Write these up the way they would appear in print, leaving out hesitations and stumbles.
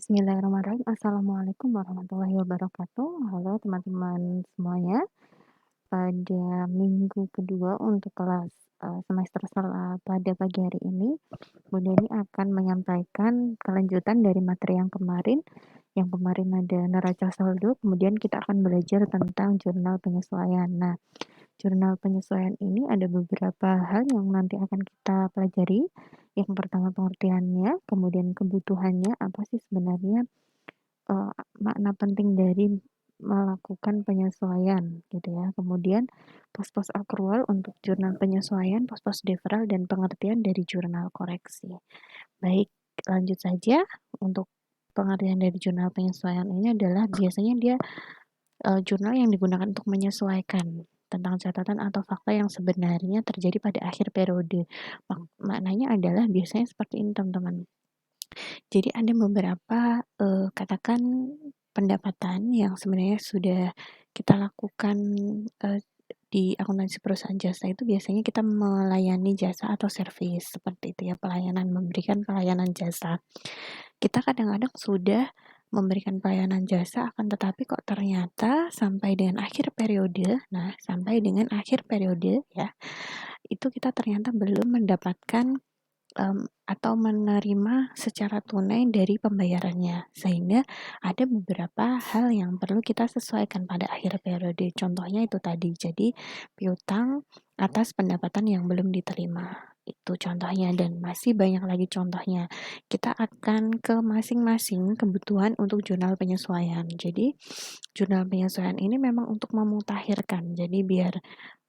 Bismillahirrahmanirrahim. Assalamualaikum warahmatullahi wabarakatuh. Halo teman-teman semuanya. Pada minggu kedua untuk kelas semester pada pagi hari ini, Bunda ini akan menyampaikan kelanjutan dari materi yang kemarin. Yang kemarin ada neraca saldo, kemudian kita akan belajar tentang jurnal penyesuaian. Nah, jurnal penyesuaian ini ada beberapa hal yang nanti akan kita pelajari. Yang pertama pengertiannya, kemudian kebutuhannya, apa sih sebenarnya eee, makna penting dari melakukan penyesuaian gitu ya. Kemudian pos-pos akrual untuk jurnal penyesuaian, pos-pos deferral dan pengertian dari jurnal koreksi. Baik, lanjut saja. Untuk pengertian dari jurnal penyesuaian ini adalah biasanya dia jurnal yang digunakan untuk menyesuaikan tentang catatan atau fakta yang sebenarnya terjadi pada akhir periode. Maknanya adalah biasanya seperti ini teman-teman. Jadi ada beberapa, katakan pendapatan yang sebenarnya sudah kita lakukan, eee, di akuntansi perusahaan jasa itu biasanya kita melayani jasa atau servis, seperti itu ya, memberikan pelayanan jasa. Kita kadang-kadang sudah memberikan pelayanan jasa, akan tetapi kok ternyata sampai dengan akhir periode, nah sampai dengan akhir periode ya, itu kita ternyata belum mendapatkan atau menerima secara tunai dari pembayarannya. Sehingga ada beberapa hal yang perlu kita sesuaikan pada akhir periode. Contohnya itu tadi, jadi piutang atas pendapatan yang belum diterima. Itu contohnya dan masih banyak lagi contohnya. Kita akan ke masing-masing kebutuhan untuk jurnal penyesuaian. Jadi, jurnal penyesuaian ini memang untuk memutakhirkan. Jadi biar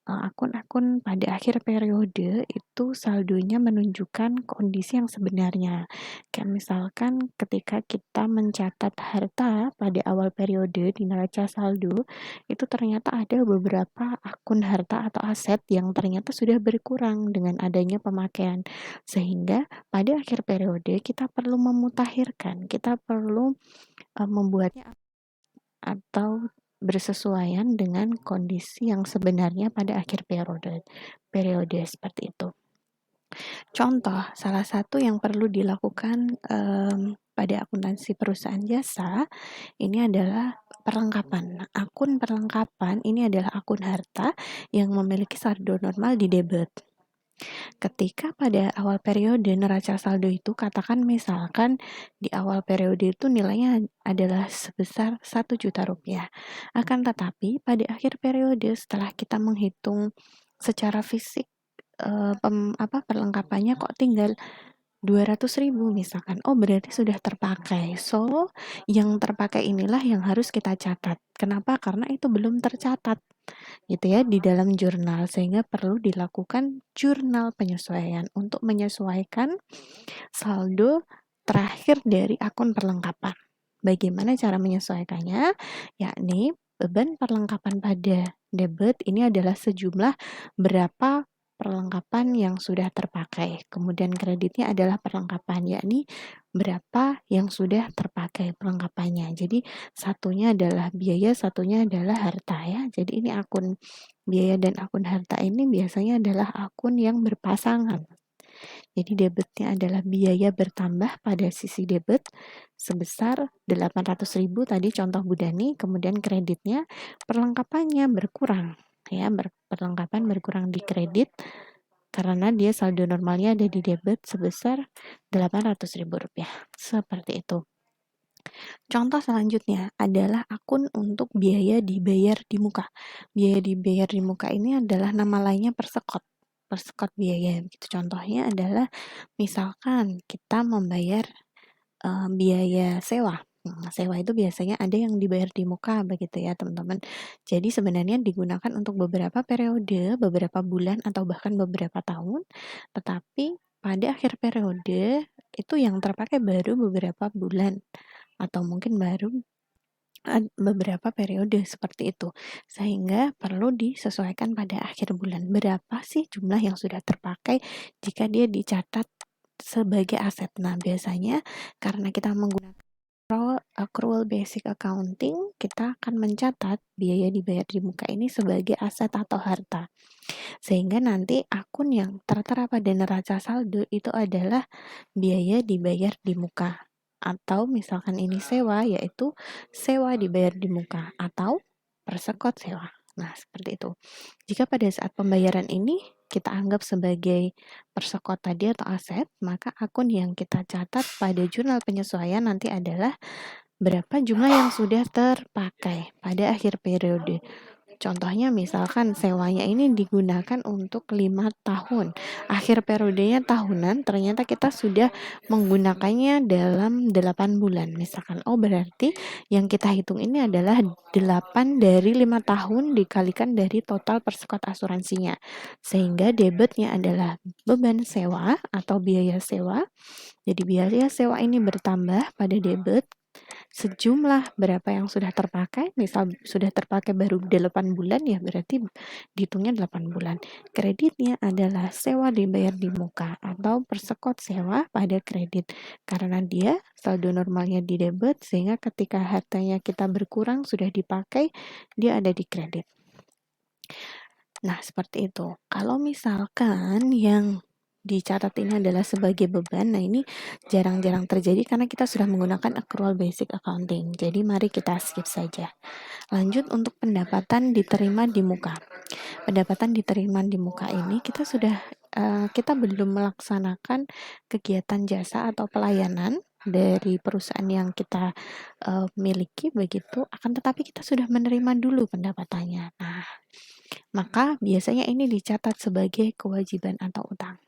akun-akun pada akhir periode itu saldonya menunjukkan kondisi yang sebenarnya. Kayak misalkan ketika kita mencatat harta pada awal periode di neraca saldo, itu ternyata ada beberapa akun harta atau aset yang ternyata sudah berkurang dengan adanya pemakaian. Sehingga pada akhir periode kita perlu memutakhirkan, kita perlu membuatnya atau bersesuaian dengan kondisi yang sebenarnya pada akhir periode periode seperti itu. Contoh, salah satu yang perlu dilakukan pada akuntansi perusahaan jasa ini adalah perlengkapan. Akun perlengkapan ini adalah akun harta yang memiliki saldo normal di debit. Ketika pada awal periode neraca saldo itu katakan misalkan di awal periode itu nilainya adalah sebesar 1 juta rupiah. Akan tetapi pada akhir periode setelah kita menghitung secara fisik perlengkapannya kok tinggal 200.000 misalkan. Oh, berarti sudah terpakai. So, yang terpakai inilah yang harus kita catat. Kenapa? Karena itu belum tercatat gitu ya di dalam jurnal sehingga perlu dilakukan jurnal penyesuaian untuk menyesuaikan saldo terakhir dari akun perlengkapan. Bagaimana cara menyesuaikannya? Yakni beban perlengkapan pada debit ini adalah sejumlah berapa perlengkapan yang sudah terpakai. Kemudian kreditnya adalah perlengkapan, yakni berapa yang sudah terpakai perlengkapannya. Jadi satunya adalah biaya, satunya adalah harta ya. Jadi ini akun biaya dan akun harta ini biasanya adalah akun yang berpasangan. Jadi debitnya adalah biaya bertambah pada sisi debit sebesar 800.000 tadi contoh Bu Dani, kemudian kreditnya perlengkapannya berkurang ya, perlengkapan berkurang di kredit karena dia saldo normalnya ada di debit sebesar Rp800.000. Seperti itu. Contoh selanjutnya adalah akun untuk biaya dibayar di muka. Biaya dibayar di muka ini adalah nama lainnya persekot. Persekot biaya. Gitu. Contohnya adalah misalkan kita membayar biaya sewa. Sewa itu biasanya ada yang dibayar di muka begitu ya teman-teman. Jadi sebenarnya digunakan untuk beberapa periode, beberapa bulan atau bahkan beberapa tahun. Tetapi pada akhir periode itu yang terpakai baru beberapa bulan atau mungkin baru beberapa periode seperti itu. Sehingga perlu disesuaikan pada akhir bulan. Berapa sih jumlah yang sudah terpakai jika dia dicatat sebagai aset. Nah, biasanya karena kita menggunakan accrual basic accounting, kita akan mencatat biaya dibayar di muka ini sebagai aset atau harta. Sehingga nanti akun yang tertera pada neraca saldo itu adalah biaya dibayar di muka atau misalkan ini sewa, yaitu sewa dibayar di muka atau persekot sewa. Nah, seperti itu. Jika pada saat pembayaran ini kita anggap sebagai persekot tadi atau aset, maka akun yang kita catat pada jurnal penyesuaian nanti adalah berapa jumlah yang sudah terpakai pada akhir periode. Contohnya misalkan sewanya ini digunakan untuk 5 tahun. Akhir periodenya tahunan, ternyata kita sudah menggunakannya dalam 8 bulan. Misalkan, oh berarti yang kita hitung ini adalah 8 dari 5 tahun dikalikan dari total persekot asuransinya. Sehingga debitnya adalah beban sewa atau biaya sewa. Jadi biaya sewa ini bertambah pada debit sejumlah berapa yang sudah terpakai, misal sudah terpakai baru 8 bulan ya berarti dihitungnya 8 bulan. Kreditnya adalah sewa dibayar di muka atau persekot sewa pada kredit. Karena dia saldo normalnya di debit sehingga ketika hartanya kita berkurang sudah dipakai, dia ada di kredit. Nah, seperti itu. Kalau misalkan yang dicatat ini adalah sebagai beban, nah ini jarang-jarang terjadi karena kita sudah menggunakan accrual basic accounting. Jadi mari kita skip saja. Lanjut untuk pendapatan diterima di muka. Pendapatan diterima di muka ini kita belum melaksanakan kegiatan jasa atau pelayanan dari perusahaan yang kita miliki begitu, akan tetapi kita sudah menerima dulu pendapatannya. Nah, maka biasanya ini dicatat sebagai kewajiban atau utang.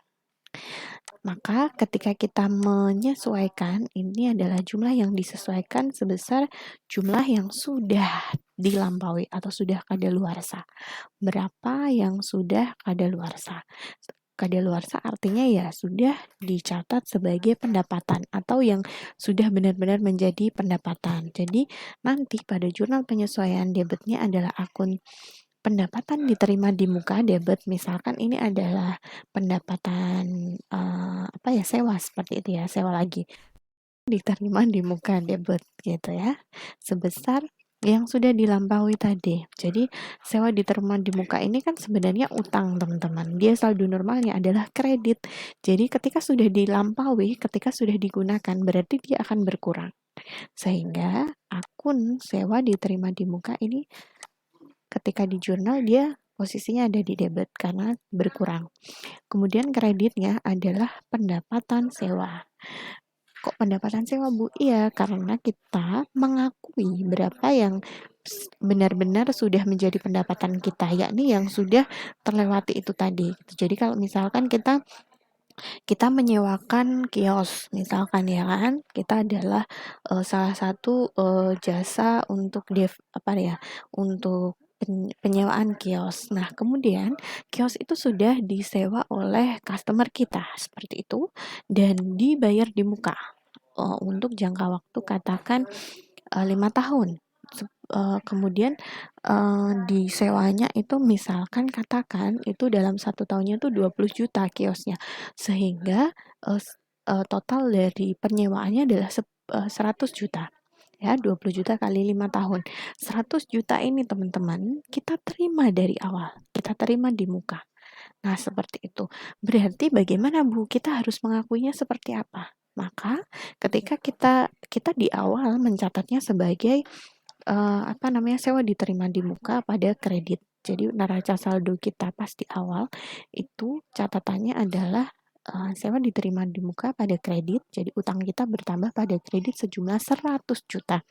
Maka ketika kita menyesuaikan, ini adalah jumlah yang disesuaikan sebesar jumlah yang sudah dilampaui atau sudah kadaluarsa. Berapa yang sudah kadaluarsa? Kadaluarsa artinya ya sudah dicatat sebagai pendapatan atau yang sudah benar-benar menjadi pendapatan. Jadi nanti pada jurnal penyesuaian debitnya adalah akun pendapatan diterima di muka debit, misalkan ini adalah pendapatan sewa seperti itu ya, sewa lagi diterima di muka debit gitu ya, sebesar yang sudah dilampaui tadi. Jadi sewa diterima di muka ini kan sebenarnya utang teman-teman. Dia saldo normalnya adalah kredit. Jadi ketika sudah dilampaui, ketika sudah digunakan berarti dia akan berkurang. Sehingga akun sewa diterima di muka ini ketika di jurnal dia posisinya ada di debit karena berkurang. Kemudian kreditnya adalah pendapatan sewa. Kok pendapatan sewa, Bu? Iya, karena kita mengakui berapa yang benar-benar sudah menjadi pendapatan kita, yakni yang sudah terlewati itu tadi. Jadi kalau misalkan kita menyewakan kios, misalkan ya kan, kita adalah salah satu jasa untuk untuk penyewaan kios. Nah, kemudian kios itu sudah disewa oleh customer kita seperti itu dan dibayar di muka untuk jangka waktu katakan 5 tahun. Kemudian disewanya itu misalkan katakan itu dalam 1 tahunnya itu 20 juta kiosnya. Sehingga total dari penyewaannya adalah 100 juta. Ya, 20 juta kali 5 tahun. 100 juta ini teman-teman kita terima dari awal. Kita terima di muka. Nah, seperti itu. Berarti bagaimana Bu? Kita harus mengakuinya seperti apa? Maka ketika kita di awal mencatatnya sebagai sewa diterima di muka pada kredit. Jadi neraca saldo kita pas di awal itu catatannya adalah sewa diterima di muka pada kredit. Jadi utang kita bertambah pada kredit sejumlah 100 juta.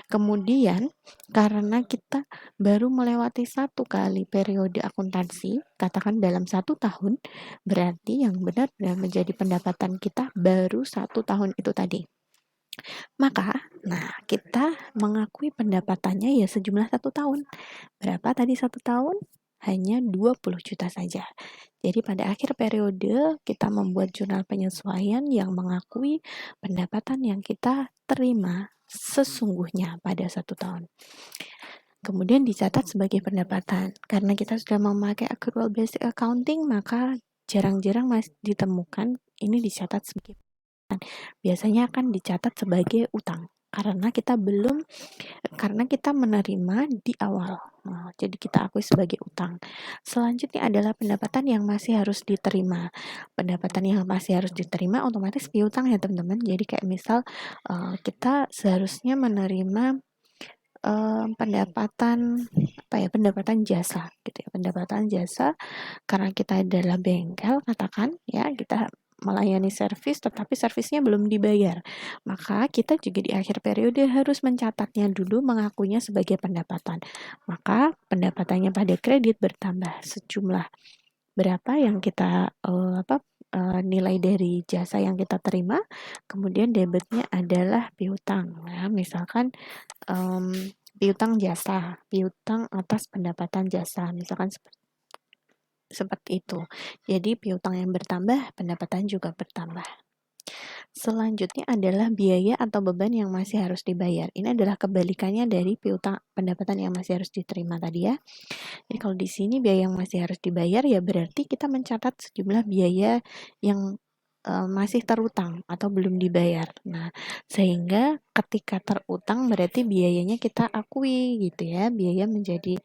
Kemudian karena kita baru melewati 1 kali periode akuntansi, katakan dalam 1 tahun, berarti yang benar-benar menjadi pendapatan kita baru 1 tahun itu tadi. Maka, kita mengakui pendapatannya ya sejumlah 1 tahun. Berapa tadi 1 tahun? Hanya 20 juta saja. Jadi pada akhir periode kita membuat jurnal penyesuaian yang mengakui pendapatan yang kita terima sesungguhnya pada 1 tahun. Kemudian dicatat sebagai pendapatan. Karena kita sudah memakai accrual basic accounting, maka jarang-jarang ditemukan ini dicatat sebagai pendapatan. Biasanya akan dicatat sebagai utang. karena kita menerima di awal. Nah, jadi kita akui sebagai utang. Selanjutnya adalah pendapatan yang masih harus diterima. Pendapatan yang masih harus diterima otomatis piutang ya teman-teman. Jadi kayak misal kita seharusnya menerima pendapatan pendapatan jasa gitu ya. Pendapatan jasa karena kita adalah bengkel, katakan ya, kita melayani servis tetapi servisnya belum dibayar. Maka kita juga di akhir periode harus mencatatnya dulu, mengakuinya sebagai pendapatan. Maka pendapatannya pada kredit bertambah sejumlah berapa yang kita nilai dari jasa yang kita terima, kemudian debitnya adalah piutang. Nah, misalkan piutang jasa, piutang atas pendapatan jasa, misalkan seperti itu. Jadi piutang yang bertambah, pendapatan juga bertambah. Selanjutnya adalah biaya atau beban yang masih harus dibayar. Ini adalah kebalikannya dari piutang pendapatan yang masih harus diterima tadi ya. Jadi kalau di sini biaya yang masih harus dibayar ya berarti kita mencatat sejumlah biaya yang masih terutang atau belum dibayar. Nah, sehingga ketika terutang berarti biayanya kita akui gitu ya. Biaya menjadi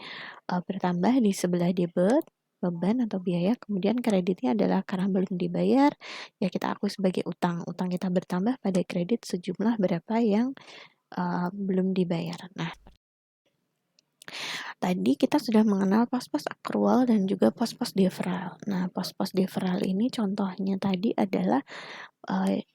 bertambah di sebelah debit, beban atau biaya, kemudian kreditnya adalah karena belum dibayar, ya kita akui sebagai utang. Utang kita bertambah pada kredit sejumlah berapa yang belum dibayar. Nah, tadi kita sudah mengenal pos-pos akrual dan juga pos-pos deferral. Nah, pos-pos deferral ini contohnya tadi adalah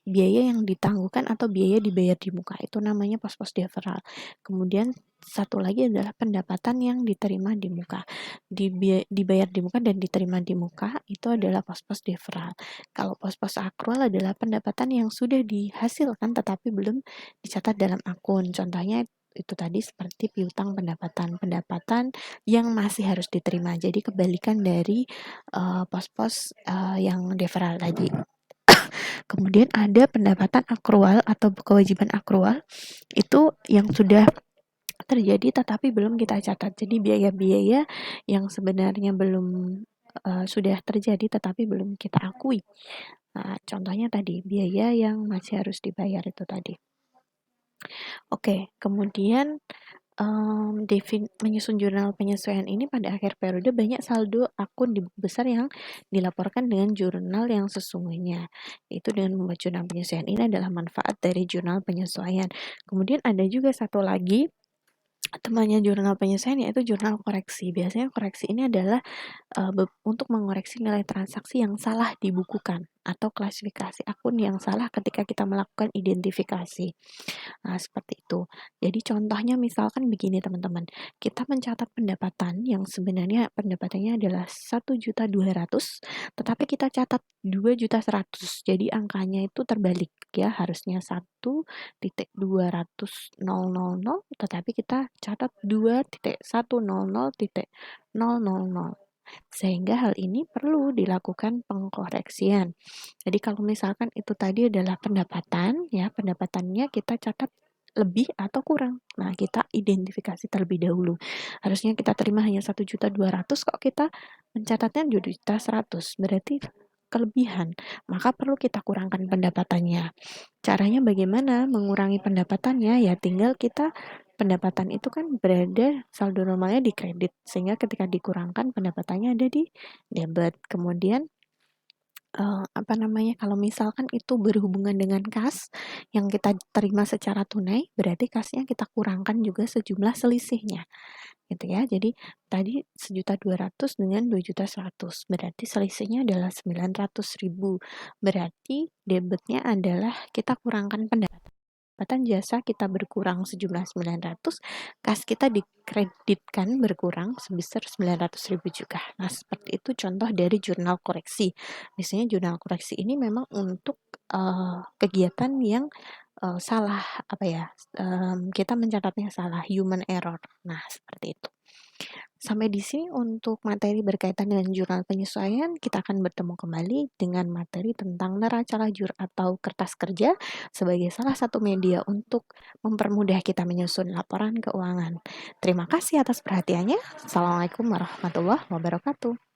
biaya yang ditangguhkan atau biaya dibayar di muka. Itu namanya pos-pos deferral. Kemudian satu lagi adalah pendapatan yang diterima di muka. Dibayar di muka dan diterima di muka itu adalah pos-pos deferral. Kalau pos-pos akrual adalah pendapatan yang sudah dihasilkan tetapi belum dicatat dalam akun. Contohnya itu tadi seperti piutang pendapatan yang masih harus diterima. Jadi kebalikan dari pos-pos yang deferral tadi. Kemudian ada pendapatan akrual atau kewajiban akrual itu yang sudah terjadi tetapi belum kita catat. Jadi biaya-biaya yang sebenarnya belum sudah terjadi tetapi belum kita akui. Nah, contohnya tadi biaya yang masih harus dibayar itu tadi. Oke, kemudian menyusun jurnal penyesuaian ini pada akhir periode banyak saldo akun di buku besar yang dilaporkan dengan jurnal yang sesungguhnya. Itu dengan membuat jurnal penyesuaian ini adalah manfaat dari jurnal penyesuaian. Kemudian ada juga satu lagi temannya jurnal penyesuaian yaitu jurnal koreksi. Biasanya koreksi ini adalah untuk mengoreksi nilai transaksi yang salah dibukukan atau klasifikasi akun yang salah ketika kita melakukan identifikasi. Nah, seperti itu. Jadi contohnya misalkan begini teman-teman, kita mencatat pendapatan yang sebenarnya pendapatannya adalah 1.200.000, tetapi kita catat 2.100.000. Jadi angkanya itu terbalik ya, harusnya 1.200.000, tetapi kita catat 2.100.000. Sehingga hal ini perlu dilakukan pengkoreksian. Jadi kalau misalkan itu tadi adalah pendapatan, ya pendapatannya kita catat lebih atau kurang. Nah, kita identifikasi terlebih dahulu. Harusnya kita terima hanya 1.200.000, kok kita mencatatnya 2.100.000. Berarti kelebihan. Maka perlu kita kurangkan pendapatannya. Caranya bagaimana mengurangi pendapatannya? Ya tinggal kita pendapatan itu kan berada saldo normalnya di kredit, sehingga ketika dikurangkan pendapatannya ada di debit. Kemudian kalau misalkan itu berhubungan dengan kas yang kita terima secara tunai, berarti kasnya kita kurangkan juga sejumlah selisihnya, gitu ya. Jadi tadi 1.200.000 dengan 2.100.000, berarti selisihnya adalah 900.000. Berarti debitnya adalah kita kurangkan pendapatan jasa kita berkurang sejumlah 900, kas kita dikreditkan berkurang sebesar 900.000 juga. Nah, seperti itu contoh dari jurnal koreksi. Biasanya jurnal koreksi ini memang untuk kegiatan yang salah kita mencatatnya salah, human error. Nah, seperti itu. Sampai di sini untuk materi berkaitan dengan jurnal penyesuaian. Kita akan bertemu kembali dengan materi tentang neraca lajur atau kertas kerja sebagai salah satu media untuk mempermudah kita menyusun laporan keuangan. Terima kasih atas perhatiannya. Assalamualaikum warahmatullahi wabarakatuh.